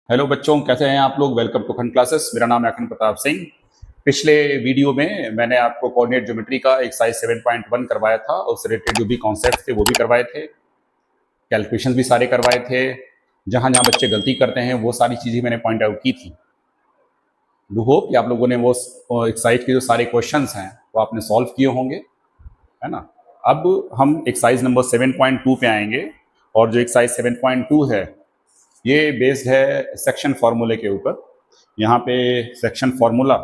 Hello बच्चों, कैसे हैं आप लोग। वेलकम टू खंड क्लासेस। मेरा नाम है अखंड प्रताप सिंह। पिछले वीडियो में मैंने आपको कोऑर्डिनेट ज्योमेट्री का एक्सरसाइज 7.1 करवाया था। उससे रिलेटेड जो भी कॉन्सेप्ट थे वो भी करवाए थे, कैलकुलेशंस भी सारे करवाए थे। जहां जहां बच्चे गलती करते हैं वो सारी चीजें मैंने पॉइंट आउट की थी। डू होप कि आप लोगों ने वो एक्सरसाइज के जो सारे क्वेश्चंस हैं वो आपने सॉल्व किए होंगे, है ना। अब हम एक्सरसाइज नंबर 7.2 पे आएंगे। और जो एक्सरसाइज 7.2 है ये बेस्ड है सेक्शन फार्मूले के ऊपर। यहाँ पे सेक्शन फार्मूला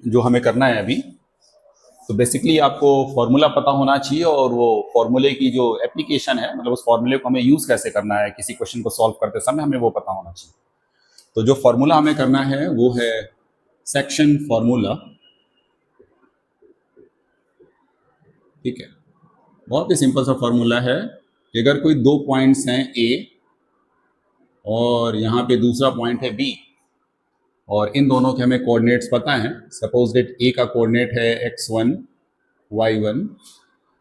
जो हमें करना है अभी, तो बेसिकली आपको फार्मूला पता होना चाहिए और वो फार्मूले की जो एप्लीकेशन है, मतलब उस फार्मूले को हमें यूज कैसे करना है किसी क्वेश्चन को सॉल्व करते समय, हमें वो पता होना चाहिए। तो जो फार्मूला हमें करना है वो है सेक्शन फार्मूला। ठीक है, बहुत ही सिंपल सा फार्मूला है कि अगर कोई दो पॉइंट्स हैं ए और यहाँ पे दूसरा पॉइंट है बी, और इन दोनों के हमें कोऑर्डिनेट्स पता हैं। सपोज दैट ए का कोऑर्डिनेट है x1 y1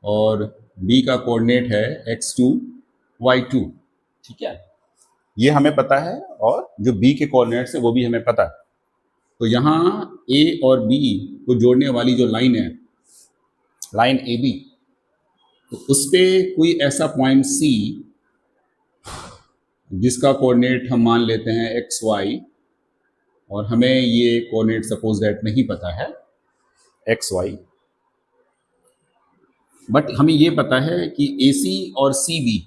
और बी का कोऑर्डिनेट है x2 y2। ठीक है, ये हमें पता है, और जो बी के कोऑर्डिनेट्स है वो भी हमें पता है। तो यहाँ ए और बी को जोड़ने वाली जो लाइन है, लाइन ए बी, तो उस पे कोई ऐसा पॉइंट सी जिसका कोऑर्डिनेट हम मान लेते हैं xy, और हमें ये कोऑर्डिनेट सपोज दैट नहीं पता है xy, बट हमें ये पता है कि AC और CB,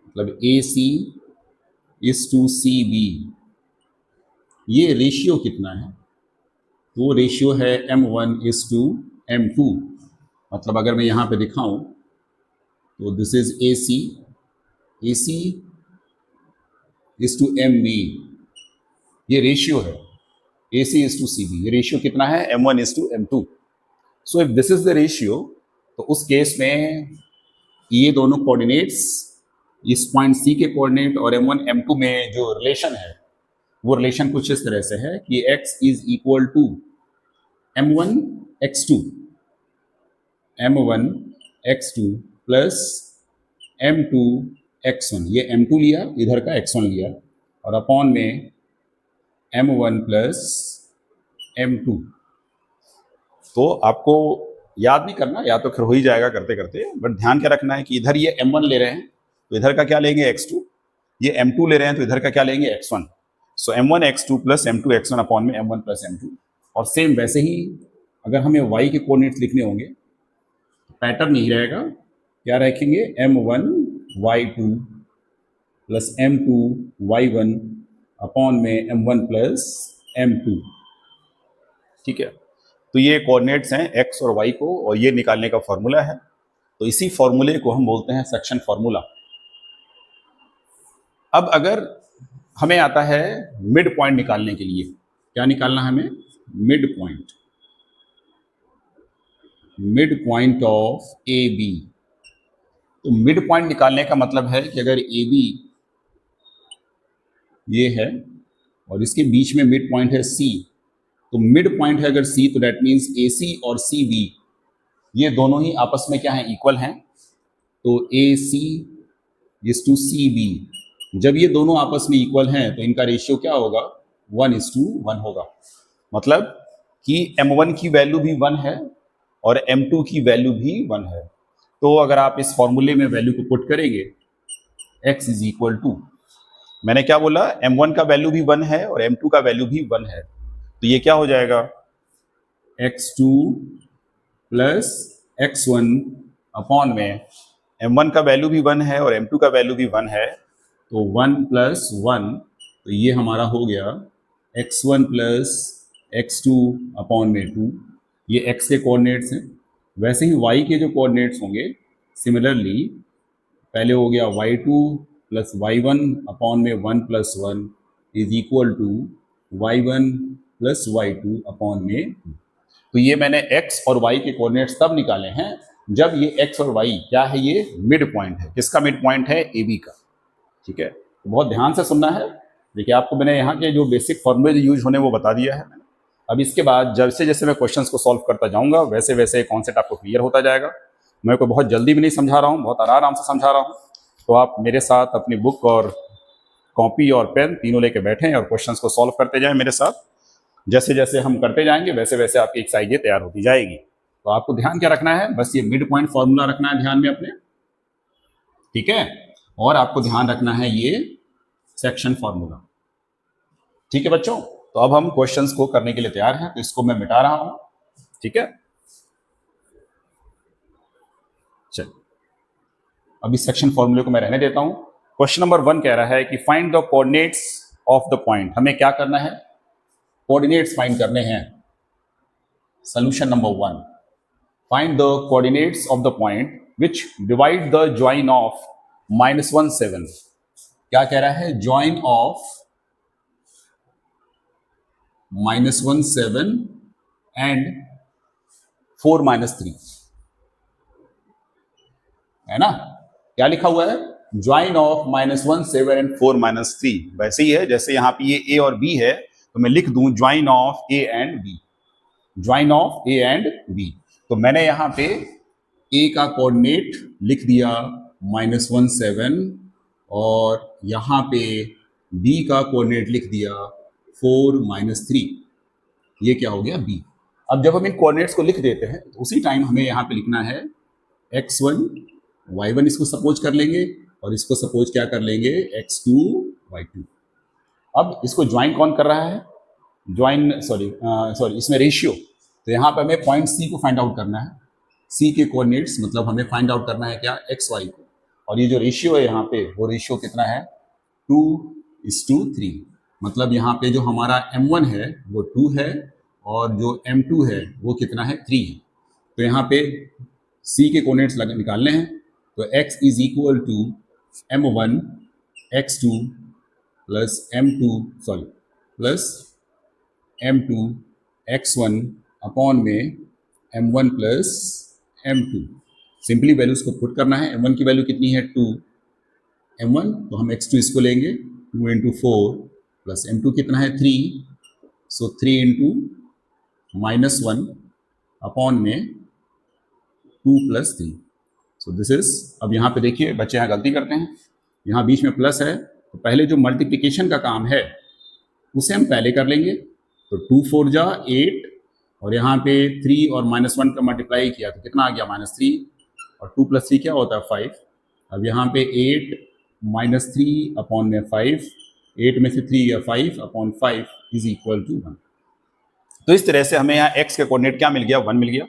मतलब AC इज टू CB, ये रेशियो कितना है। वो रेशियो है M1 इज टू M2। मतलब अगर मैं यहाँ पे दिखाऊं तो this is AC, AC is to MB, ये रेशियो है। AC इज टू CB, ये रेशियो कितना है, M1 is to M2। So if this is the ratio, तो उस केस में ये दोनों कोऑर्डिनेट्स, इस पॉइंट सी के कोऑर्डिनेट और M1 M2 में जो रिलेशन है, वो रिलेशन कुछ इस तरह से है कि x is equal to M1 x2, M1 x2 plus M2 x1। ये M2 लिया, इधर का x1 लिया, और अपॉन में M1 प्लस M2। तो आपको याद नहीं करना, या तो फिर हो ही जाएगा करते करते, बट ध्यान क्या रखना है कि इधर ये M1 ले रहे हैं तो इधर का क्या लेंगे x2, ये M2 ले रहे हैं तो इधर का क्या लेंगे x1। सो M1 x2 plus M2 x1 upon में M1 प्लस M2। और सेम वैसे ही अगर हमें y के कोऑर्डिनेट्स लिखने होंगे तो पैटर्न यही रहेगा, क्या रखेंगे, M1 y2 plus M2 y1 upon में M1 प्लस M2। ठीक है, तो ये कोऑर्डिनेट्स हैं x और y को, और ये निकालने का फॉर्मूला है। तो इसी फॉर्मूले को हम बोलते हैं सेक्शन फॉर्मूला। अब अगर हमें आता है मिड पॉइंट निकालने के लिए, क्या निकालना है हमें, mid point, mid point of A B. तो मिड पॉइंट निकालने का मतलब है कि अगर ए बी ये है और इसके बीच में मिड पॉइंट है सी, तो मिड पॉइंट है अगर सी, तो दैट मीन्स ए सी और सी बी ये दोनों ही आपस में क्या है, इक्वल हैं। तो ए सी इज टू सी बी, जब ये दोनों आपस में इक्वल हैं तो इनका रेशियो क्या होगा, 1:1 होगा। मतलब कि M1 की वैल्यू भी 1 है और M2 की वैल्यू भी 1 है। तो अगर आप इस फॉर्मूले में वैल्यू को पुट करेंगे, x इज इक्वल टू, मैंने क्या बोला, M1 का वैल्यू भी 1 है और M2 का वैल्यू भी 1 है, तो ये क्या हो जाएगा, x2 प्लस x1 अपॉन में M1 का वैल्यू भी 1 है और M2 का वैल्यू भी 1 है, तो 1 प्लस 1, तो ये हमारा हो गया x1 प्लस x2 अपॉन में 2। ये x के कोऑर्डिनेट्स हैं। वैसे ही y के जो कोऑर्डिनेट्स होंगे, सिमिलरली पहले हो गया y2 प्लस y1 अपॉन में 1 plus 1 is equal to y1 plus y2 upon में 2। तो ये मैंने x और y के कोऑर्डिनेट्स तब निकाले हैं जब ये x और y क्या है, ये मिड पॉइंट है। किसका मिड पॉइंट है, ए बी का। ठीक है, तो बहुत ध्यान से सुनना है। देखिए, आपको मैंने यहाँ के जो बेसिक फॉर्मूले यूज होने वो बता दिया है मैंने। अब इसके बाद जैसे जैसे मैं क्वेश्चंस को सॉल्व करता जाऊंगा वैसे वैसे कॉन्सेप्ट आपको क्लियर होता जाएगा। मैं कोई बहुत जल्दी भी नहीं समझा रहा हूँ, बहुत आराम से समझा रहा हूँ। तो आप मेरे साथ अपनी बुक और कॉपी और पेन तीनों लेके बैठें और क्वेश्चंस को सॉल्व करते जाएं मेरे साथ। जैसे जैसे हम करते जाएंगे वैसे वैसे आपकी एक्सरसाइजें तैयार होती जाएगी। तो आपको ध्यान क्या रखना है, बस ये मिड पॉइंट फॉर्मूला रखना है ध्यान में अपने, ठीक है। और आपको ध्यान रखना है ये सेक्शन फॉर्मूला, ठीक है बच्चों। तो अब हम क्वेश्चंस को करने के लिए तैयार हैं, तो इसको मैं मिटा रहा हूं, ठीक है। चलिए अब इस सेक्शन फॉर्मूले को मैं रहने देता हूं। क्वेश्चन नंबर 1 कह रहा है कि find the coordinates of the point. हमें क्या करना है, कोऑर्डिनेट्स फाइंड करने हैं। Solution number 1, find the coordinates of the point which divide the join of -1 7। क्या कह रहा है, ज्वाइन ऑफ -1 7 एंड 4 -3, है ना। क्या लिखा हुआ है, ज्वाइन ऑफ -1 7 एंड 4 -3। वैसे ही है जैसे यहाँ पे ये ए और बी है, तो मैं लिख दूं join of A and B, join of A and B. तो मैंने यहाँ पे ए का कोऑर्डिनेट लिख दिया -1 7 और यहाँ पे बी का कोऑर्डिनेट लिख दिया 4 -3। ये क्या हो गया, बी। अब जब हम इन कोऑर्डिनेट्स को लिख देते हैं तो उसी टाइम हमें यहाँ पे लिखना है x1 y1, इसको सपोज कर लेंगे और इसको सपोज क्या कर लेंगे, x2 y2। अब इसको ज्वाइन कौन कर रहा है, ज्वाइन सॉरी इसमें रेशियो। तो यहाँ पे हमें पॉइंट सी को फाइंड आउट करना है, सी के कोऑर्डिनेट्स मतलब हमें फाइंड आउट करना है क्या, एक्स वाई को। और ये जो रेशियो है यहाँ पे, वो रेशियो कितना है, 2:3। मतलब यहाँ पे जो हमारा m1 है वो 2 है और जो m2 है वो कितना है, 3 है। तो यहाँ पे c के कोऑर्डिनेट्स निकालने हैं, तो x is equal to m1 x2 plus m2 x1 upon में m1 plus m2। Simply values को पुट करना है। m1 की वैल्यू कितनी है, 2 m1, तो हम x2 इसको लेंगे 2 × 4 प्लस m2 कितना है, 3, सो 3 × -1 अपॉन में 2 + 3। सो दिस इज, अब यहाँ पे देखिए बच्चे यहाँ गलती करते हैं, यहाँ बीच में प्लस है, तो पहले जो मल्टीप्लिकेशन का काम है उसे हम पहले कर लेंगे। तो 2 4 जा 8 और यहाँ पे 3 और -1 का मल्टीप्लाई किया तो कितना आ गया, -3, और 2 + 3 क्या होता है, 5। अब यहाँ पे 8 -3 अपॉन में 5, 8 में से 3 या 5 अपॉन 5 इज इक्वल टू 1। तो इस तरह से हमें यहाँ x के कोऑर्डिनेट क्या मिल गया, 1 मिल गया।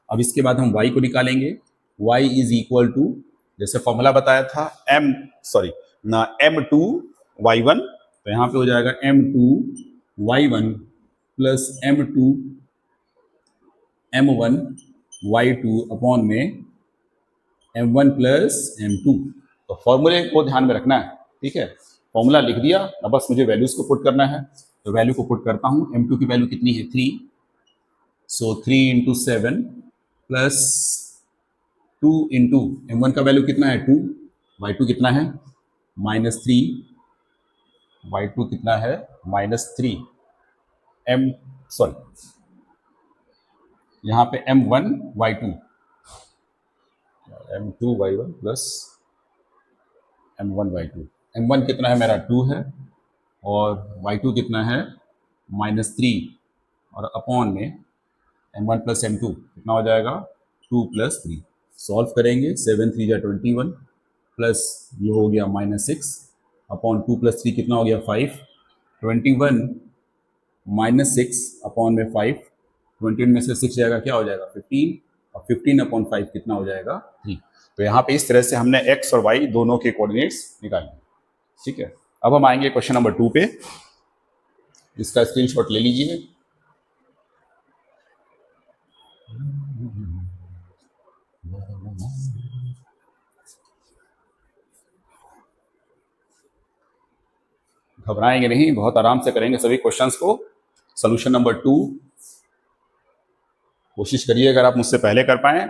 अब इसके बाद हम y को निकालेंगे, y इज इक्वल टू, जैसे फॉर्मूला बताया था, m2 y1, तो यहाँ पे हो जाएगा m2 y1 plus m1 y2 upon में m1 प्लस m2। तो फॉर्मूले को ध्यान में रखना है, ठीक है। फॉर्मूला लिख दिया, अब बस मुझे वैल्यूज को पुट करना है। तो वैल्यू को पुट करता हूँ, m2 की वैल्यू कितनी है, 3, सो 3 × 7 प्लस 2 × m1 का वैल्यू कितना है, 2, y2 कितना है, -3, y2 कितना है, -3, यहाँ पे m1 y2 m2 y1 plus m1 y2, m1 कितना है मेरा, 2 है और y2 कितना है, -3, और अपॉन में m1 प्लस m2 कितना हो जाएगा, 2 + 3। सॉल्व करेंगे, 7 3 जा 21 प्लस ये हो गया -6 अपॉन 2 + 3 कितना हो गया, 5। 21 -6 अपॉन में 5, 21 में से 6 जाएगा क्या हो जाएगा, 15, और 15 अपॉन 5 कितना हो जाएगा, 3। तो यहाँ पे इस तरह से हमने x और y दोनों के कोऑर्डिनेट्स निकाले, ठीक है। अब हम आएंगे क्वेश्चन नंबर 2 पे, इसका स्क्रीनशॉट ले लीजिए। घबराएंगे नहीं, बहुत आराम से करेंगे सभी क्वेश्चंस को। सोल्यूशन नंबर 2, कोशिश करिए अगर आप मुझसे पहले कर पाए।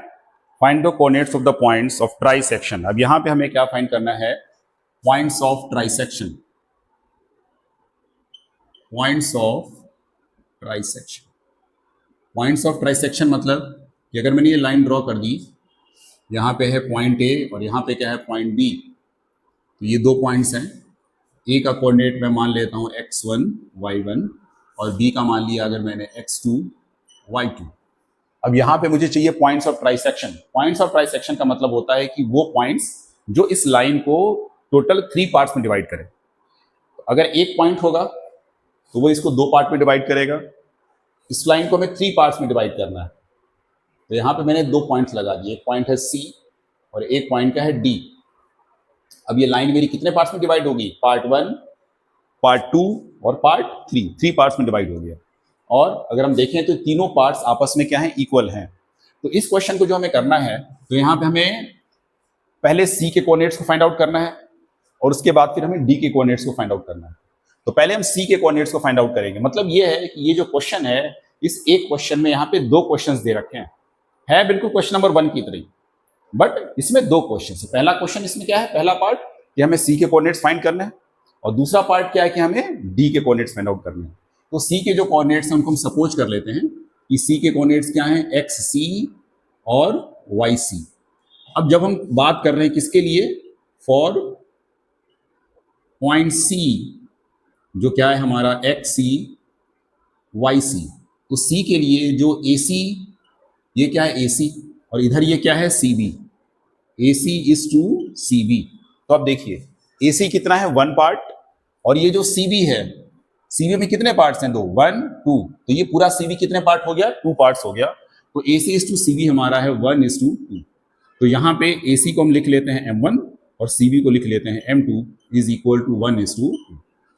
Find the coordinates of the points of trisection. अब यहाँ पे हमें क्या फाइंड करना है, points of trisection, points of trisection. Points of trisection मतलब कि अगर मैंने ये लाइन ड्रॉ कर दी, यहाँ पे है पॉइंट ए और यहाँ पे क्या है, पॉइंट बी। तो ये 2 पॉइंट्स हैं, ए का कोऑर्डिनेट मैं मान लेता हूँ x1 y1 और बी का मान लिया अगर मैंने x2 y2। अब यहाँ पे मुझे चाहिए points of trisection. Points of trisection का मतलब होता है कि वो पॉइंट्स जो इस लाइन को टोटल 3 पार्ट्स में डिवाइड करें। अगर एक पॉइंट होगा तो वो इसको 2 पार्ट में डिवाइड करेगा। इस लाइन को हमें 3 पार्ट्स में डिवाइड करना है, तो यहाँ पे मैंने 2 पॉइंट्स लगा दिए। एक पॉइंट है C और एक पॉइंट का है D। अब ये लाइन मेरी कितने पार्ट्स में डिवाइड होगी? पार्ट 1, पार्ट 2 और पार्ट 3 पार्ट्स में डिवाइड हो गया। और अगर हम देखें तो तीनों पार्ट्स आपस में क्या है? इक्वल हैं। तो इस क्वेश्चन को जो हमें करना है, तो यहाँ पे हमें पहले C के कोऑर्डिनेट्स को फाइंड आउट करना है और उसके बाद फिर हमें D के कोऑर्डिनेट्स को फाइंड आउट करना है। तो पहले हम C के कोऑर्डिनेट्स को फाइंड आउट करेंगे। मतलब ये है कि ये जो क्वेश्चन है, इस एक क्वेश्चन में यहाँ पे 2 क्वेश्चंस दे रखे हैं। है बिल्कुल क्वेश्चन नंबर 1 की तरह, बट इसमें 2 क्वेश्चन है। पहला क्वेश्चन इसमें क्या है? पहला पार्ट कि हमें C के कोऑर्डिनेट्स फाइंड करने हैं और दूसरा पार्ट क्या है कि हमें D के कोऑर्डिनेट्स फाइंड आउट करने हैं। तो C के जो कोऑर्डिनेट्स हैं उनको हम सपोज कर लेते हैं कि C के कोऑर्डिनेट्स क्या हैं? XC और YC। अब जब हम बात कर रहे हैं किसके लिए? फॉर पॉइंट C जो क्या है हमारा XC YC। तो C के लिए जो AC, ये क्या है? AC, और इधर ये क्या है? CB। AC is to CB। तो अब देखिए AC कितना है? 1 पार्ट, और ये जो CB है, CB में कितने पार्ट्स हैं? 2, 1 2। तो ये पूरा CB कितने पार्ट हो गया? 2 पार्ट्स हो गया। तो AC इज टू CB हमारा है 1:2। तो यहाँ पे AC को हम लिख लेते हैं M1 और CB को लिख लेते हैं M2 इज इक्वल टू 1:2।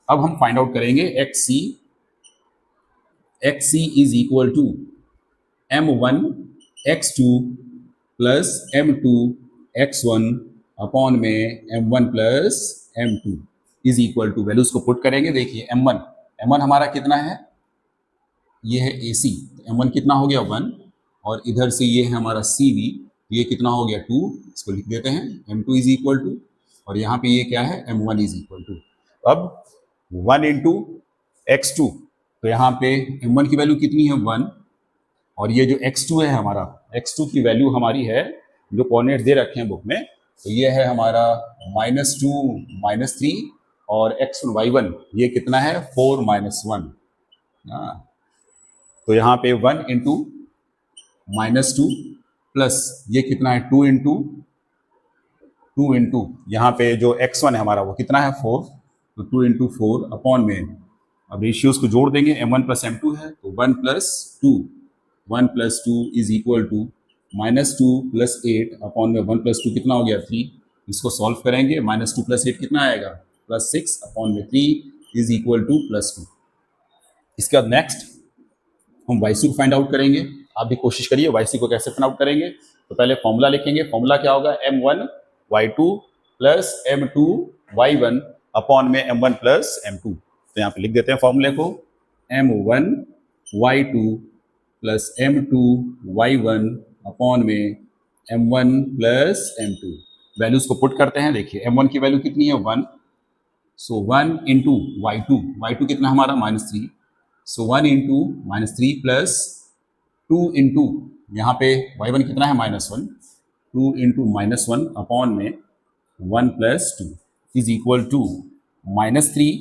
अब हम फाइंड आउट करेंगे XC is equal to M1 X2 plus M2 X1 upon में M1 plus M2 is equal to, values को पुट करेंगे। देखिए M1 हमारा कितना है? ये है AC। M1 कितना हो गया? 1, और इधर से ये है हमारा CB, ये कितना हो गया? 2। इसको लिख देते हैं M2 इज इक्वल टू, और यहाँ पे ये क्या है? M1 is equal to. अब 1 इंटू X2, तो यहाँ पे M1 की वैल्यू कितनी है? 1, और ये जो X2 है हमारा, X2 की वैल्यू हमारी है, जो कोऑर्डिनेट दे रखे हैं बुक में, तो ये है हमारा -2 -3, और X1 Y1 ये कितना है? 4 -1। तो यहाँ पे 1 इंटू -2 प्लस ये कितना है? 2 इंटू यहाँ पे जो X1 है हमारा वो कितना है? 4। तो 2 इंटू 4 अपॉन में, अब रेशियोज को जोड़ देंगे, M1 प्लस M2 है, तो 1 + 2 इज इक्वल टू -2 + 8 अपॉन में 1 + 2 कितना हो गया? 3। इसको सॉल्व करेंगे, -2 + 8 कितना आएगा? +6 अपॉन में 3 इज इक्वल टू +2। इसके बाद नेक्स्ट हम YC को फाइंड आउट करेंगे। आप भी कोशिश करिए YC को कैसे फाइंड आउट करेंगे। तो पहले फॉर्मूला लिखेंगे। फॉर्मूला क्या होगा? M1 Y2 plus M2 Y1 upon में M1 प्लस M2। तो यहाँ पे लिख देते हैं फॉर्मूले को, M1 Y2 plus M2 Y1 upon में M1 प्लस M2। वैल्यूज को पुट करते हैं। देखिए M1 की वैल्यू कितनी है? 1। सो 1 इंटू Y2 कितना हमारा? -3। सो 1 इंटू -3 प्लस 2 इंटू यहाँ पे Y1 कितना है? -1। 2 इंटू -1 अपॉन में 1 + 2 इज इक्वल टू -3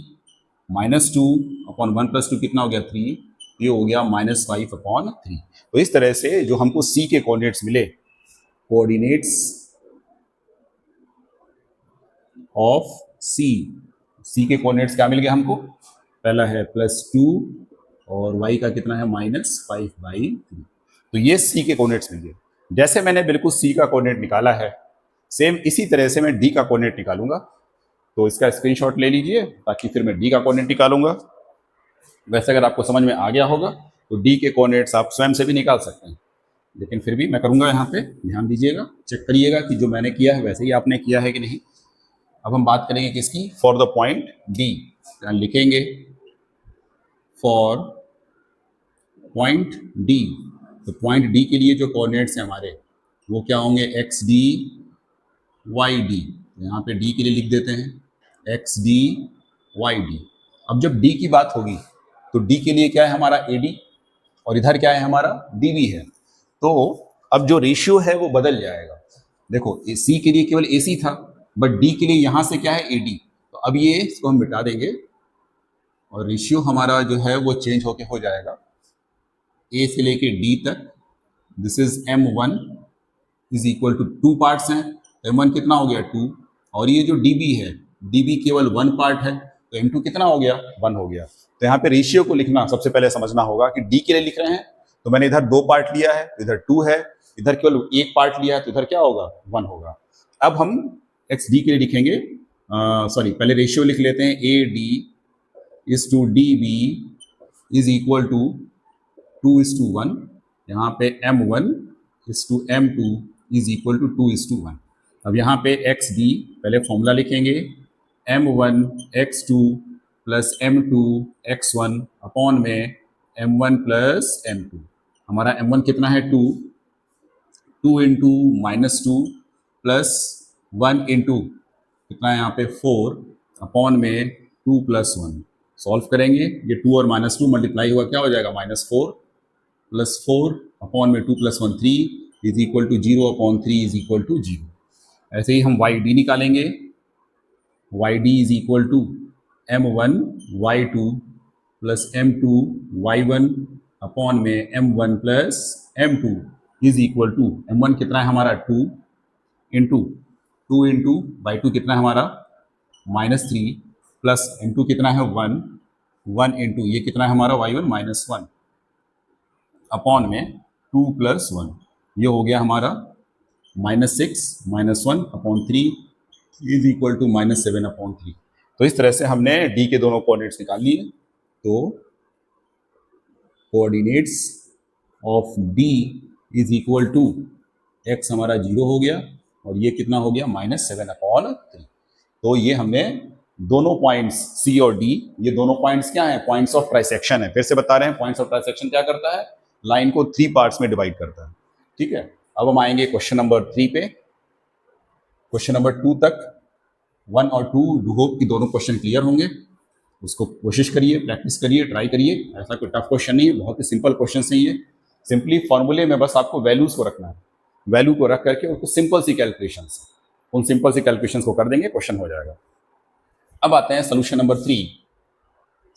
-2 अपॉन 1 + 2 कितना हो गया? 3। ये हो गया -5 अपॉन 3। तो इस तरह से जो हमको C के कोऑर्डिनेट्स मिले, कोऑर्डिनेट्स ऑफ C के कोऑर्डिनेट्स क्या मिल गया हमको? पहला है +2 और y का कितना है? -5/3। तो ये C के कोऑर्डिनेट्स मिल गए। जैसे मैंने बिल्कुल C का कोऑर्डिनेट निकाला है, सेम इसी तरह से मैं D का कोऑर्डिनेट निकालूंगा। तो इसका स्क्रीनशॉट ले लीजिए ताकि फिर मैं D का कोऑर्डिनेट निकालूंगा। वैसे अगर आपको समझ में आ गया होगा तो D के कोऑर्डिनेट्स आप स्वयं से भी निकाल सकते हैं, लेकिन फिर भी मैं करूंगा। यहाँ पे ध्यान दीजिएगा, चेक करिएगा कि जो मैंने किया है वैसे ही आपने किया है कि नहीं। अब हम बात करेंगे किसकी? For the point D। लिखेंगे फॉर पॉइंट D। तो पॉइंट D के लिए जो कोऑर्डिनेट्स हैं हमारे वो क्या होंगे? XD YD। यहाँ पे D के लिए लिख देते हैं XD YD। अब जब D की बात होगी तो D के लिए क्या है हमारा? AD, और इधर क्या है हमारा? DB है। तो अब जो रेशियो है वो बदल जाएगा। देखो C के लिए केवल AC था, बट D के लिए यहाँ से क्या है? AD। तो तो अब ये इसको हम मिटा देंगे और रेशियो हमारा जो है वो चेंज होके हो जाएगा ए से लेके डी तक। This is m1 is equal to 2 parts हैं, m1 कितना हो गया 2, और ये जो db है, db केवल 1 पार्ट है, तो m2 कितना हो गया 1 हो गया। तो यहाँ पे रेशियो को लिखना सबसे पहले समझना होगा कि d के लिए लिख रहे हैं तो मैंने इधर 2 पार्ट लिया है, इधर 2 है, इधर केवल 1 पार्ट लिया है, तो इधर क्या होगा 1 होगा। अब हम xd के लिए लिखेंगे, सॉरी पहले रेशियो लिख लेते हैं, ad is to db is equal to 2:1। यहाँ पे m1 is to m2 is equal to 2:1। अब यहाँ पे xd पहले फॉर्मूला लिखेंगे, m1 x2 plus m2 x1 upon में m1 प्लस m2। हमारा m1 कितना है 2, 2 इंटू -2 प्लस 1 इंटू कितना है यहाँ पे 4 अपॉन में 2 प्लस 1। सॉल्व करेंगे, ये 2 और -2 मल्टीप्लाई हुआ क्या हो जाएगा -4 प्लस 4 अपॉन में 2 plus 1 3 is equal to 0 upon 3 is equal to 0। ऐसे ही हम YD निकालेंगे, YD is equal to m1 y2 plus m2 y1 upon में m1 plus m2 is equal to m1 कितना है हमारा 2 इंटू 2 इंटू y2 कितना है हमारा -3 प्लस m2 कितना है 1, 1 इंटू ये कितना है हमारा y1 -1 अपॉन में 2 प्लस 1, ये हो गया हमारा -6 -1 upon 3 is equal to -7 upon 3। तो इस तरह से हमने डी के दोनों कोऑर्डिनेट्स निकाल लिए। तो coordinates of D is equal to X हमारा 0 हो गया और ये कितना हो गया -7 अपॉन 3। तो ये हमने दोनों पॉइंट्स सी और डी, ये दोनों पॉइंट्स क्या हैं, पॉइंट्स ऑफ ट्राइसेक्शन है। फिर से बता रहे हैं, पॉइंट्स ऑफ ट्राइसेक्शन क्या करता है, लाइन को 3 पार्ट्स में डिवाइड करता है। ठीक है, अब हम आएंगे क्वेश्चन नंबर 3 पे। क्वेश्चन नंबर 2 तक 1 और 2 डू होप कि दोनों क्वेश्चन क्लियर होंगे। उसको कोशिश करिए, प्रैक्टिस करिए, ट्राई करिए। ऐसा कोई टफ क्वेश्चन नहीं है, बहुत ही सिंपल क्वेश्चन है ये। सिंपली फॉर्मूले में बस आपको वैल्यूज को रखना है, वैल्यू को रख करके उसको सिंपल सी कैलकुलेशन, उन सिंपल सी कैलकुलेशन को कर देंगे, क्वेश्चन हो जाएगा। अब आते हैं सोल्यूशन नंबर 3।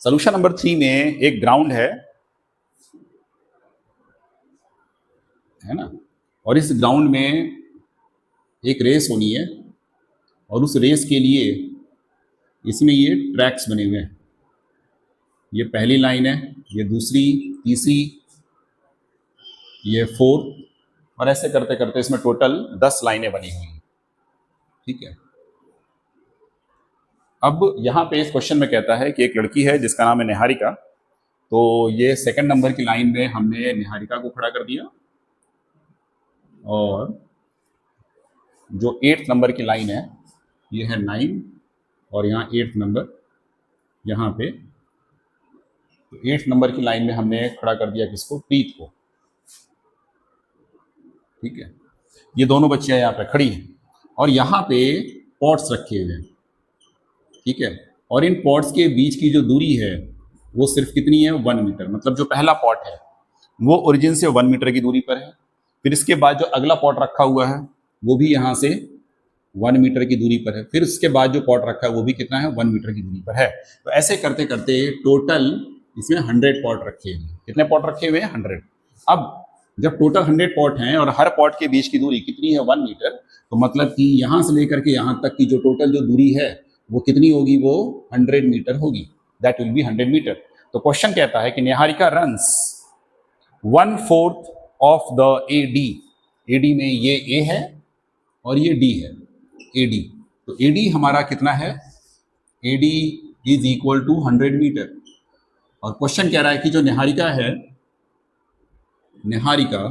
सोल्यूशन नंबर 3 में एक ग्राउंड है ना, और इस ग्राउंड में एक रेस होनी है और उस रेस के लिए इसमें ये ट्रैक्स बने हुए हैं। ये पहली लाइन है, ये दूसरी, तीसरी, ये 4, और ऐसे करते करते इसमें टोटल 10 लाइनें बनी हुई हैं। ठीक है, अब यहाँ पे इस क्वेश्चन में कहता है कि एक लड़की है जिसका नाम है निहारिका। तो ये सेकंड नंबर की लाइन में हमने निहारिका को खड़ा कर दिया, और जो 8th नंबर की लाइन है ये है 9, और यहाँ 8th नंबर यहाँ पे, तो 8th नंबर की लाइन में हमने खड़ा कर दिया किसको, प्रीत को। ठीक है, ये दोनों बच्चियां यहाँ पे खड़ी हैं और यहाँ पे पॉट्स रखे हुए हैं। ठीक है, और इन पॉट्स के बीच की जो दूरी है वो सिर्फ कितनी है, 1 मीटर। मतलब जो पहला पॉट है वो ओरिजिन से 1 मीटर की दूरी पर है। फिर इसके बाद जो अगला पॉट रखा हुआ है वो भी यहाँ से 1 मीटर की दूरी पर है। फिर उसके बाद जो पॉट रखा है वो भी कितना है, 1 मीटर की दूरी पर है। तो ऐसे करते करते टोटल इसमें 100 पॉट रखे हुए हैं। कितने पॉट रखे हुए हैं, 100। अब जब टोटल 100 पॉट हैं और हर पॉट के बीच की दूरी कितनी है, 1 मीटर, तो मतलब कि यहाँ से लेकर के यहाँ तक की जो टोटल जो दूरी है वो कितनी होगी, वो 100 मीटर होगी। That will be 100 meter. तो क्वेश्चन कहता है कि Niharika runs 1/4 of the AD। AD में ये A है और ये D है, AD। तो AD हमारा कितना है, AD is equal to 100 meter. और क्वेश्चन कह रहा है कि जो निहारिका है, निहारिका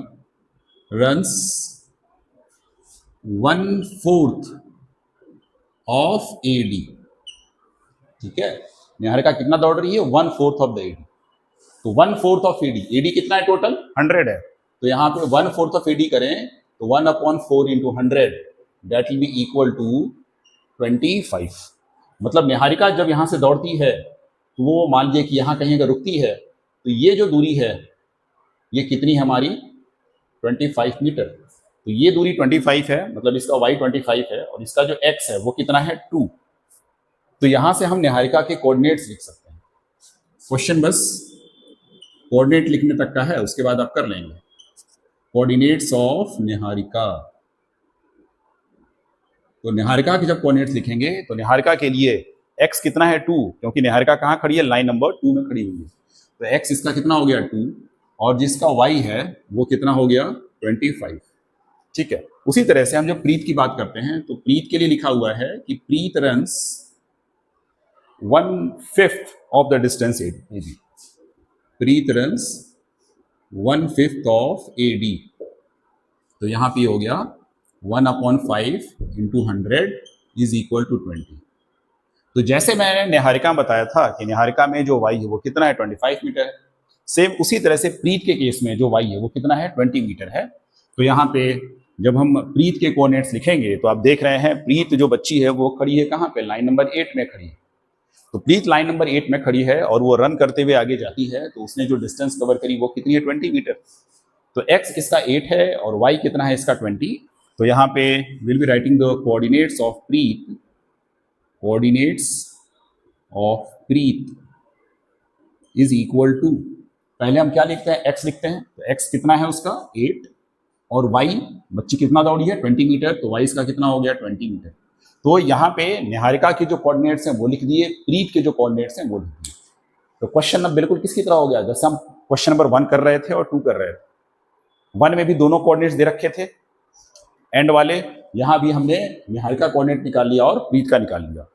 रन्स 1/4 ऑफ AD। ठीक है, निहारिका कितना दौड़ रही है, 1/4 ऑफ द AD। तो 1/4 ऑफ AD कितना है, टोटल 100 है। तो यहाँ पे 1/4 ऑफ AD करें तो 1/4 into 100 that will be equal to 25। मतलब निहारिका जब यहाँ से दौड़ती है तो वो मान लीजिए कि यहाँ कहीं अगर रुकती है तो ये जो दूरी है ये कितनी है हमारी, 25 मीटर। तो ये दूरी 25 है, मतलब इसका y 25 है और इसका जो x है वो कितना है, 2। तो यहां से हम निहारिका के कोऑर्डिनेट्स लिख सकते हैं। क्वेश्चन बस कोऑर्डिनेट लिखने तक का है, उसके बाद आप कर लेंगे। कोऑर्डिनेट्स ऑफ निहारिका, तो निहारिका के जब कोऑर्डिनेट्स लिखेंगे तो निहारिका के लिए x कितना है 2, क्योंकि निहारिका कहाँ खड़ी है, लाइन नंबर 2 में खड़ी हुई है, तो x इसका कितना हो गया 2, और जिसका y है वो कितना हो गया 25। ठीक है, उसी तरह से हम जब प्रीत की बात करते हैं तो प्रीत के लिए लिखा हुआ है कि Preet runs 1/5 of the distance AD, Preet runs 1/5 of AD, तो यहां पे हो गया 1/5 × 100 इज इक्वल टू 20। तो जैसे मैंने निहारिका में बताया था कि निहारिका में जो y है वो कितना है 25 मीटर है, सेम उसी तरह से प्रीत के केस में जो y है वो कितना है 20 मीटर है। तो यहाँ पे जब हम प्रीत के कोऑर्डिनेट्स लिखेंगे तो आप देख रहे हैं प्रीत जो बच्ची है वो खड़ी है कहाँ पे, लाइन नंबर 8 में खड़ी है। तो प्रीत लाइन नंबर 8 में खड़ी है और वो रन करते हुए आगे जाती है, तो उसने जो डिस्टेंस कवर करी वो कितनी है 20 मीटर। तो x इसका 8 है और y कितना है इसका 20। तो यहाँ पे will be writing the coordinates of Preet, coordinates of Preet is equal to, पहले हम क्या लिखते हैं x लिखते हैं, तो x कितना है उसका 8 और y बच्ची कितना दौड़ी है 20 मीटर, तो y इसका कितना हो गया 20 मीटर। तो यहाँ पे निहारिका के जो कोऑर्डिनेट्स हैं वो लिख दिए, प्रीत के जो कोऑर्डिनेट्स हैं वो लिख दिए। तो क्वेश्चन अब बिल्कुल किसकी तरह हो गया, जैसे हम क्वेश्चन नंबर 1 कर रहे थे और 2 कर रहे थे। 1 में भी दोनों कोऑर्डिनेट्स दे रखे थे एंड वाले, यहां भी हमने निहारिका कोऑर्डिनेट निकाल लिया और प्रीत का निकाल लिया।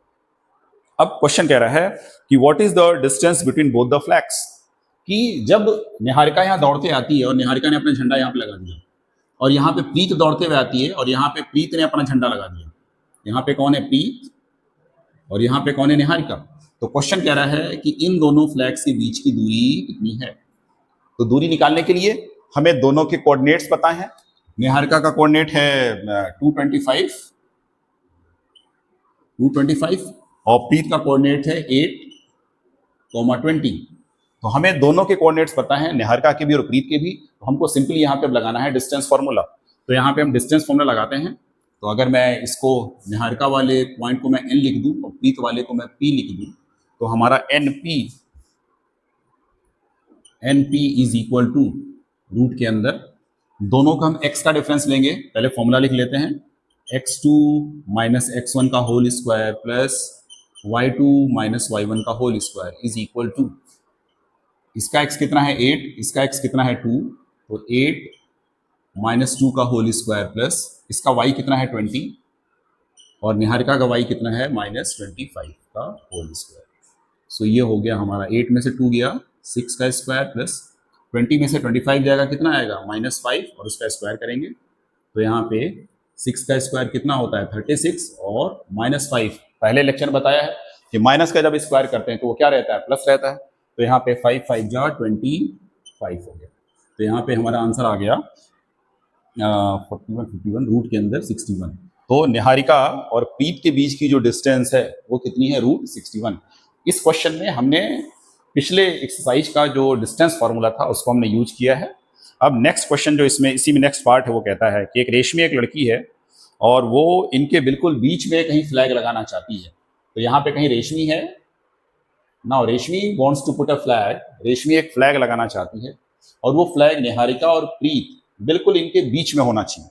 अब क्वेश्चन कह रहा है कि what is the distance between both the flags, कि जब निहारिका यहाँ दौड़ते आती है और निहारिका ने अपना झंडा यहाँ पे लगा दिया, और यहाँ पे प्रीत दौड़ते हुए आती है और यहाँ पे प्रीत ने अपना झंडा लगा दिया, यहाँ पे कौन है प्रीत और यहाँ पे कौन है निहारिका। तो क्वेश्चन कह रहा है कि इन दोनों फ्लैग्स के बीच की दूरी कितनी है। तो दूरी निकालने के लिए हमें दोनों के कोऑर्डिनेट्स पता है। निहारिका का कोऑर्डिनेट है 225 और प्रीत का कोऑर्डिनेट है 8,20। तो हमें दोनों के कोऑर्डिनेट्स पता है, निहारिका के भी और प्रीत के भी। तो हमको सिंपली यहाँ पे लगाना है डिस्टेंस फार्मूला। तो यहाँ पे हम डिस्टेंस फार्मूला लगाते हैं। तो अगर मैं इसको निहारिका वाले पॉइंट को मैं n लिख दूं और प्रीत वाले को मैं p लिख दूं, तो हमारा np is equal to root के अंदर दोनों का हम x का डिफरेंस लेंगे। पहले फॉर्मूला लिख लेते हैं, x2 माइनस x1 का whole square plus y2 minus y1 का whole square is equal to, इसका x कितना है 8, इसका x कितना है 2, तो 8 माइनस 2 का होल स्क्वायर प्लस इसका y कितना है 20 और निहारिका का y कितना है माइनस 25 का होल स्क्वायर। सो ये हो गया हमारा 8 में से 2 गया 6 का स्क्वायर प्लस 20 में से 25 जाएगा कितना आएगा -5 और उसका स्क्वायर करेंगे। तो यहाँ पे 6 का स्क्वायर कितना होता है 36 और -5, पहले लेक्चर बताया है कि माइनस का जब स्क्वायर करते हैं तो वो क्या रहता है प्लस रहता है। तो यहाँ पे 5 5 जा 25 हो गया। तो यहाँ पे हमारा आंसर आ गया 41 रूट के अंदर 61। तो निहारिका और प्रीत के बीच की जो डिस्टेंस है वो कितनी है √61। इस क्वेश्चन में हमने पिछले एक्सरसाइज का जो डिस्टेंस फार्मूला था उसको हमने यूज किया है। अब नेक्स्ट क्वेश्चन जो इसमें इसी में नेक्स्ट पार्ट है वो कहता है कि एक रेशमी एक लड़की है और वो इनके बिल्कुल बीच में कहीं फ्लैग लगाना चाहती है। तो यहाँ पे कहीं रेशमी है, now Reshmi wants to put a flag, Reshmi एक फ्लैग लगाना चाहती है और वो फ्लैग निहारिका और प्रीत बिल्कुल इनके बीच में होना चाहिए,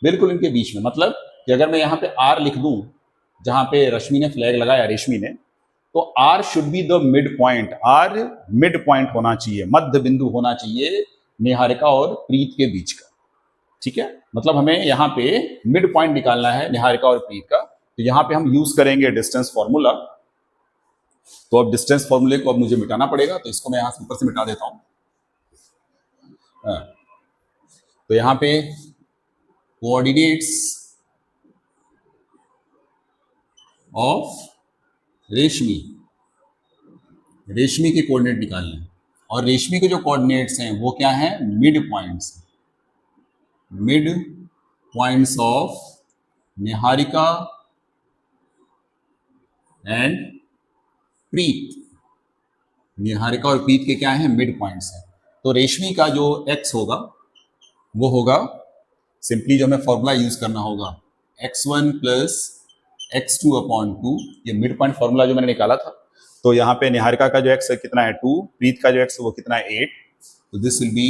बिल्कुल इनके बीच में। मतलब कि अगर मैं यहाँ पे R लिख दूं जहां पे रश्मि ने फ्लैग लगाया रेशमी ने, तो R should be the mid point, R mid point होना चाहिए, मध्य बिंदु होना चाहिए निहारिका और प्रीत के बीच का। ठीक है, मतलब हमें यहाँ पे मिड पॉइंट निकालना है निहारिका और प्रीत का। तो यहाँ पे हम यूज करेंगे डिस्टेंस फॉर्मूला। तो अब डिस्टेंस फॉर्मूले को अब मुझे मिटाना पड़ेगा, तो इसको मैं यहाँ से ऊपर से मिटा देता हूं। तो यहाँ पे कोऑर्डिनेट्स ऑफ रेशमी, रेशमी के कोऑर्डिनेट निकालने हैं और रेशमी के जो कोऑर्डिनेट्स हैं वो क्या हैं mid points, mid points of Niharika and Preet. Niharika और प्रीत के क्या हैं मिड पॉइंट्स हैं। तो रेशमी का जो x होगा वो होगा सिंपली जो हमें फॉर्मूला यूज करना होगा x1 प्लस x2 अपॉन 2, ये मिड पॉइंट फॉर्मूला जो मैंने निकाला था। तो यहाँ पे निहारिका का जो x कितना है 2, प्रीत का जो x वो कितना है 8, तो this will be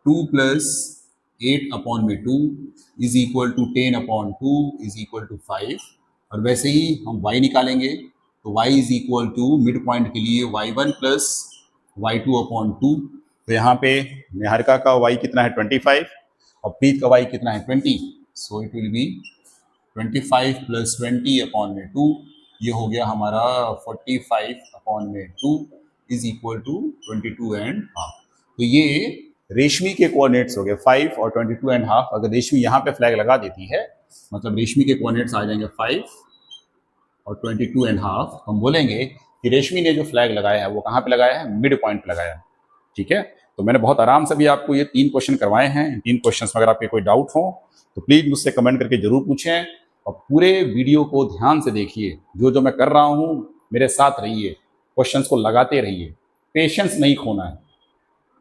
2 plus 8 upon में 2 is equal to 10 upon 2 is equal to 5। और वैसे ही हम y निकालेंगे तो y is equal to mid point के लिए y1 प्लस y2 अपॉन 2। तो यहाँ पे निहारिका का y कितना है 25 और प्रीत का y कितना है 20, so it will be 25 plus 20 upon में 2, ये हो गया हमारा 45 अपॉन में 2 is equal to 22 and half. तो ये रेशमी के कोऑर्डिनेट्स हो गए 5 और 22 एंड हाफ। अगर रेशमी यहाँ पे फ्लैग लगा देती है मतलब रेशमी के कोऑर्डिनेट्स आ जाएंगे 5 और 22 एंड हाफ। हम बोलेंगे कि रेशमी ने जो फ्लैग लगाया है वो कहाँ पे लगाया है, मिड पॉइंट पे लगाया है। ठीक है, तो मैंने बहुत आराम से भी आपको ये 3 क्वेश्चन करवाए हैं। इन 3 क्वेश्चंस में अगर आपके कोई डाउट हो तो प्लीज मुझसे कमेंट करके जरूर पूछें और पूरे वीडियो को ध्यान से देखिए। जो मैं कर रहा हूँ मेरे साथ रहिए, क्वेश्चंस को लगाते रहिए, पेशेंस नहीं खोना है।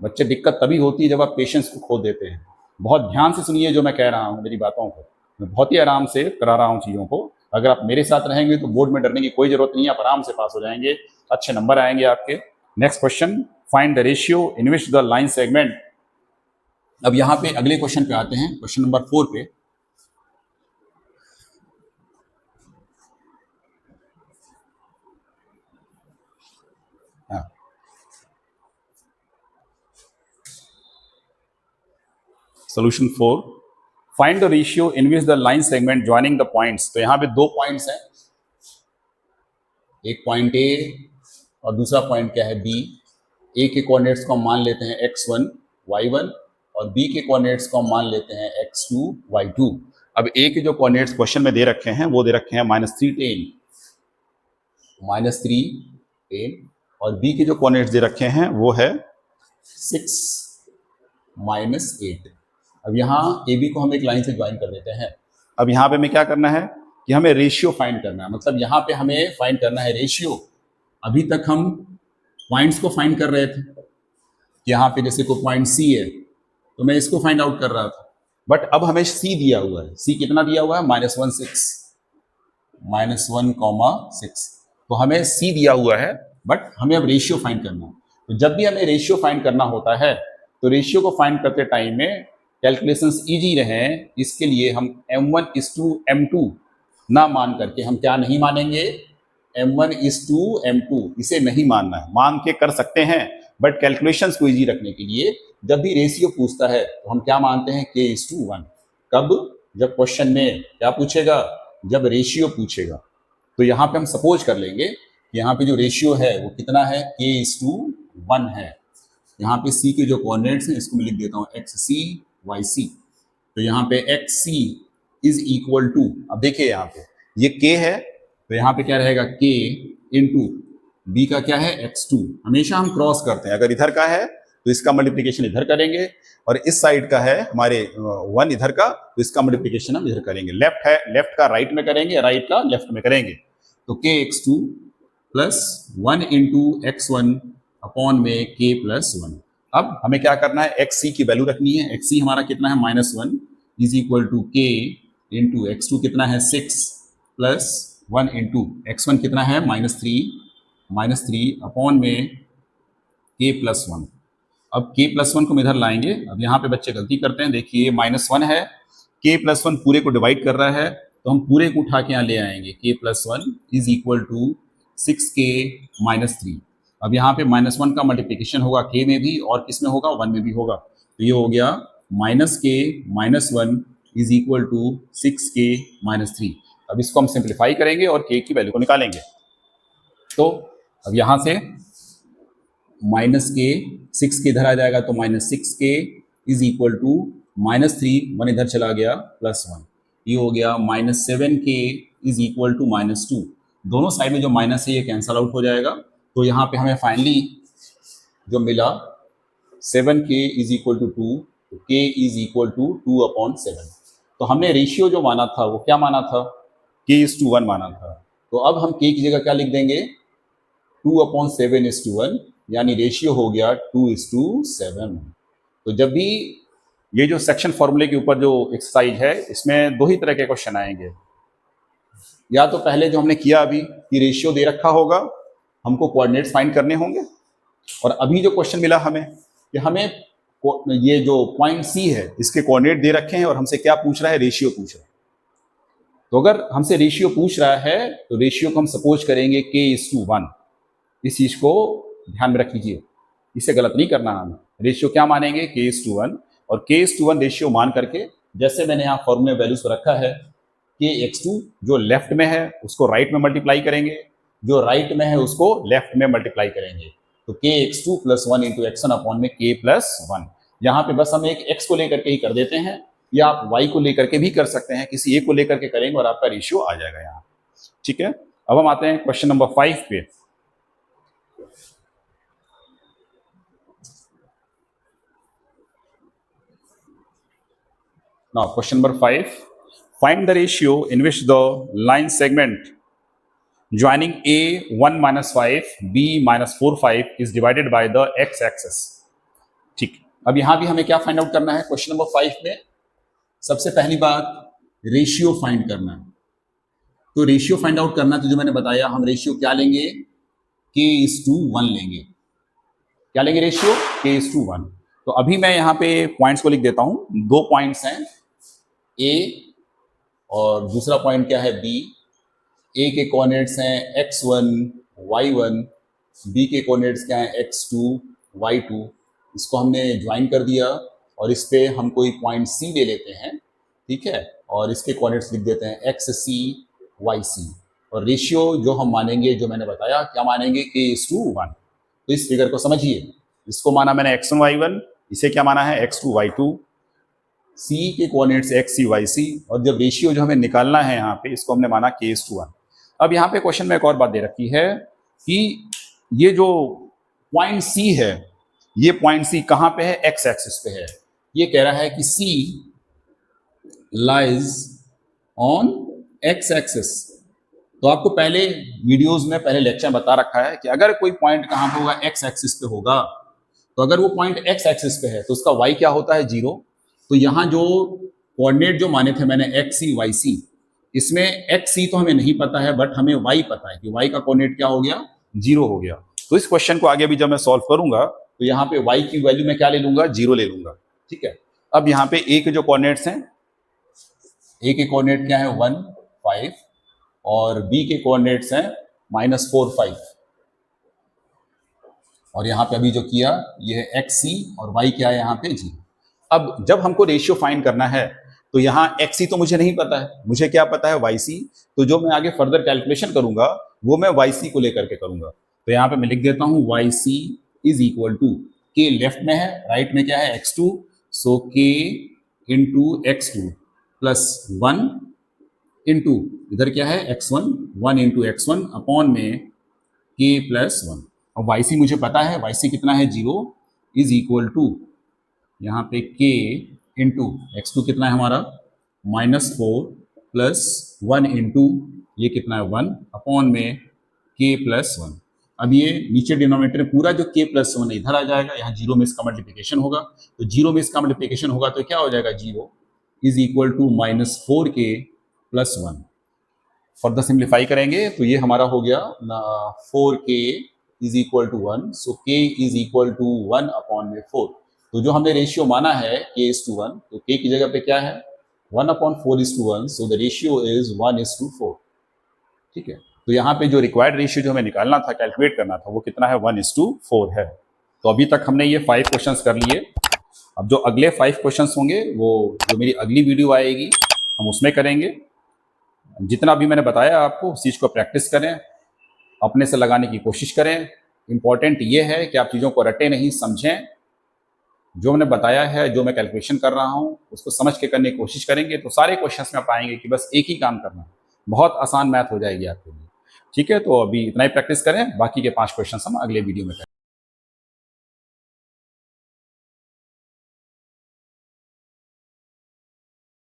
बच्चे दिक्कत तभी होती है जब आप पेशेंस को खो देते हैं। बहुत ध्यान से सुनिए जो मैं कह रहा हूँ, मेरी बातों को मैं बहुत ही आराम से करा रहा हूँ चीज़ों को। अगर आप मेरे साथ रहेंगे तो बोर्ड में डरने की कोई जरूरत नहीं है, आप आराम से पास हो जाएंगे, अच्छे नंबर आएंगे आपके। Next question, find the ratio in which the line segment. अब यहाँ पे अगले क्वेश्चन पे आते हैं, क्वेश्चन नंबर 4 पे। Solution 4, find the ratio in which the line segment joining the points. तो यहाँ पे 2 पॉइंट्स हैं, एक पॉइंट ए और दूसरा पॉइंट क्या है बी। ए के कोऑर्डिनेट्स को हम मान लेते हैं x1 y1 और बी के कोऑर्डिनेट्स को हम मान लेते हैं x2 y2। अब ए के जो कोऑर्डिनेट्स क्वेश्चन में दे रखे हैं वो दे रखे हैं -3 10 और बी के जो कोऑर्डिनेट्स दे रखे हैं वो है 6 -8। अब यहाँ ए बी को हम एक लाइन से ज्वाइन कर देते हैं। अब यहाँ पे हमें क्या करना है कि हमें रेशियो फाइंड करना है, मतलब यहाँ पे हमें फाइंड करना है रेशियो। अभी तक हम पॉइंट्स को फाइंड कर रहे थे, यहाँ पे जैसे कोई पॉइंट सी है तो मैं इसको फाइंड आउट कर रहा था, बट अब हमें सी दिया हुआ है। सी कितना दिया हुआ है, -1,6 तो हमें सी दिया हुआ है, बट हमें अब रेशियो फाइंड करना है। तो जब भी हमें रेशियो फाइंड करना होता है तो रेशियो को फाइंड करते टाइम में कैलकुलेशंस इजी रहें, इसके लिए हम m1:m2 ना मान करके हम क्या नहीं मानेंगे, m1:m2 इसे नहीं मानना है। मान के कर सकते हैं बट कैलकुलेशंस को इजी रखने के लिए जब भी रेशियो पूछता है तो हम क्या मानते हैं, k:1। कब, जब क्वेश्चन में क्या पूछेगा, जब रेशियो पूछेगा। तो यहाँ पे हम सपोज कर लेंगे कि यहाँ पे जो रेशियो है वो कितना है, k:1 है। यहाँ पे c के जो कोऑर्डिनेट्स हैं इसको मैं लिख देता हूँ xc yc। तो यहाँ पे xc इज इक्वल टू, अब देखिए यहाँ पे ये k है तो यहाँ पे क्या रहेगा, k इंटू b का क्या है x2। हमेशा हम क्रॉस करते हैं, अगर इधर का है तो इसका मल्टीप्लिकेशन इधर करेंगे और इस साइड का है हमारे 1 इधर का तो इसका मल्टीप्लिकेशन हम इधर करेंगे। लेफ्ट है, लेफ्ट का राइट में करेंगे, राइट का लेफ्ट में करेंगे। तो kx2 plus 1 into x1 upon में k+1। अब हमें क्या करना है, xc की वैल्यू रखनी है। xc हमारा कितना है, -1 is equal to k into x2 कितना है 6 प्लस 1 इंटू x1 कितना है -3 अपॉन में k+1। अब k+1 को हम इधर लाएंगे। अब यहाँ पे बच्चे गलती करते हैं, देखिए -1 है, k+1 पूरे को डिवाइड कर रहा है तो हम पूरे को उठा के यहाँ ले आएंगे, k+1 is equal to 6k-3। अब यहाँ पे -1 का मल्टीप्लिकेशन होगा k में भी और किस में होगा, 1 में भी होगा। तो ये हो गया -k-1 is equal to 6k-3। अब इसको हम सिंप्लीफाई करेंगे और k की वैल्यू को निकालेंगे। तो अब यहाँ से -k 6k इधर आ जाएगा तो -6k इज इक्वल टू -3 1 इधर चला गया +1, ये हो गया -7k इज इक्वल टू -2। दोनों साइड में जो माइनस है ये कैंसल आउट हो जाएगा। तो यहाँ पे हमें फाइनली जो मिला 7k इज इक्वल टू 2, तो k इज इक्वल टू 2/7। तो हमने रेशियो जो माना था वो क्या माना था, k:1 माना था। तो अब हम k की जगह क्या लिख देंगे, 2/7:1, यानी रेशियो हो गया 2:7। तो जब भी ये जो सेक्शन फॉर्मूले के ऊपर जो एक्सरसाइज है इसमें 2 ही तरह के क्वेश्चन आएंगे। या तो पहले जो हमने किया अभी कि रेशियो दे रखा होगा, हमको कोऑर्डिनेट्स फाइंड करने होंगे, और अभी जो क्वेश्चन मिला हमें कि हमें ये जो पॉइंट सी है इसके कोऑर्डिनेट दे रखे हैं और हमसे क्या पूछ रहा है, रेशियो पूछ रहा है। तो अगर हमसे रेशियो पूछ रहा है तो रेशियो को हम सपोज करेंगे k:1। इस चीज को ध्यान में रख लीजिए, इसे गलत नहीं करना हमें। रेशियो क्या मानेंगे, k:1, और k:1 रेशियो मान करके जैसे मैंने यहाँ फॉर्मूले वैल्यूज रखा है, kx2 जो लेफ्ट में है उसको राइट में मल्टीप्लाई करेंगे, जो राइट में है उसको लेफ्ट में मल्टीप्लाई करेंगे। तो kx2 + 1 × x1 अपॉन में k+1। यहाँ पे बस हम एक x को लेकर के ही कर देते हैं, या आप y को लेकर के भी कर सकते हैं, किसी एक को लेकर के करेंगे और आपका रेशियो आ जाएगा यहाँ। ठीक है, अब हम आते हैं क्वेश्चन नंबर 5 पे। Now, question number 5. Find the ratio in which the line segment joining A 1 - 5, B - 4, 5 is divided by the x-axis. ठीक, अब यहां भी हमें क्या फाइंड आउट करना है क्वेश्चन नंबर 5 में? सबसे पहली बात रेशियो फाइंड करना है। तो रेशियो फाइंड आउट करना, तो जो मैंने बताया हम रेशियो क्या लेंगे, k:1 लेंगे। क्या लेंगे रेशियो, k:1। तो अभी मैं यहाँ पे पॉइंट्स को लिख देता हूं। दो पॉइंट्स हैं, ए और दूसरा पॉइंट क्या है, बी। ए के कोऑर्डिनेट्स हैं x1, y1, बी के कोऑर्डिनेट्स क्या हैं, x2, y2। इसको हमने ज्वाइन कर दिया और इस पे हम कोई पॉइंट सी ले लेते हैं, ठीक है, और इसके कोऑर्डिनेट्स लिख देते हैं xc, yc। और रेशियो जो हम मानेंगे, जो मैंने बताया क्या मानेंगे, k:1। तो इस फिगर को समझिए, इसको माना मैंने x1, y1, इसे क्या माना है, x2, y2। सी के कोऑर्डिनेट्स xc, yc, और जब रेशियो जो हमें निकालना है यहाँ पे, इसको हमने माना k:1। अब यहाँ पे क्वेश्चन में एक और बात दे रखी है कि ये जो पॉइंट सी है, ये पॉइंट सी कहाँ पे है, x एक्सिस पे है। ये कह रहा है कि C lies on x axis. तो आपको पहले वीडियोस में, पहले लेक्चर में बता रखा है कि अगर कोई पॉइंट कहाँ पे होगा, x एक्सिस पे होगा, तो अगर वो पॉइंट x एक्सिस पे है तो उसका y क्या होता है, 0। तो यहाँ जो कोऑर्डिनेट जो माने थे मैंने xc, yc, इसमें xc तो हमें नहीं पता है, बट हमें y पता है कि y का कोऑर्डिनेट क्या हो गया, 0 हो गया। तो इस क्वेश्चन को आगे भी जब मैं सॉल्व करूंगा तो यहाँ पे y की वैल्यू मैं क्या ले लूंगा, 0 ले लूंगा। ठीक है, अब यहाँ पे a के जो कोऑर्डिनेट्स हैं, a के कोऑर्डिनेट क्या है, 1, 5, और b के कोऑर्डिनेट्स हैं -4, 5। और यहाँ पे अभी जो किया ये है xc और y क्या है यहाँ पे, 0। अब जब हमको रेशियो फाइंड करना है तो यहाँ xc तो मुझे नहीं पता है, मुझे क्या पता है, yc। तो जो मैं आगे फर्दर कैलकुलेशन करूंगा वो मैं yc को लेकर के करूंगा। तो यहाँ पे मैं लिख देता हूँ yc is equal to, k left में है, राइट में क्या है, x2, so k into x2 plus 1 into इधर क्या है, x1, 1 इंटू x1 अपॉन में k प्लस 1। अब yc मुझे पता है, yc कितना है, 0, इज इक्वल टू यहाँ पे k इंटू x2 कितना है हमारा, -4 प्लस 1 इंटू ये कितना है, 1 अपॉन में k प्लस 1। अब ये नीचे डिनोमिनेटर पूरा जो k प्लस 1 इधर आ जाएगा, यहाँ 0 में इसका मल्टीप्लिकेशन होगा, तो 0 में इसका मल्टीप्लिकेशन होगा तो क्या हो जाएगा, 0 is equal to -4k plus 1। Further simplify करेंगे तो ये हमारा हो गया 4k is equal to 1, so k is equal to 1 अपॉन में 4। तो जो हमने रेशियो माना है k:1, तो k की जगह पे क्या है, 1/4:1, सो द रेशियो इज 1:4। ठीक है, तो यहाँ पे जो रिक्वायर्ड रेशियो जो हमें निकालना था, कैलकुलेट करना था, वो कितना है, 1:4 है। तो अभी तक हमने ये 5 क्वेश्चंस कर लिए। अब जो अगले 5 क्वेश्चंस होंगे वो जो मेरी अगली वीडियो आएगी हम उसमें करेंगे। जितना भी मैंने बताया आपको उस चीज़ को प्रैक्टिस करें, अपने से लगाने की कोशिश करें। इंपॉर्टेंट ये है कि आप चीज़ों को रटें नहीं, समझें। जो मैंने बताया है, जो मैं कैलकुलेशन कर रहा हूँ उसको समझ के करने की कोशिश करेंगे तो सारे क्वेश्चंस में पाएंगे कि बस एक ही काम करना, बहुत आसान मैथ हो जाएगी आपके लिए। ठीक है, तो अभी इतना ही प्रैक्टिस करें, बाकी के 5 क्वेश्चंस हम अगले वीडियो में करें।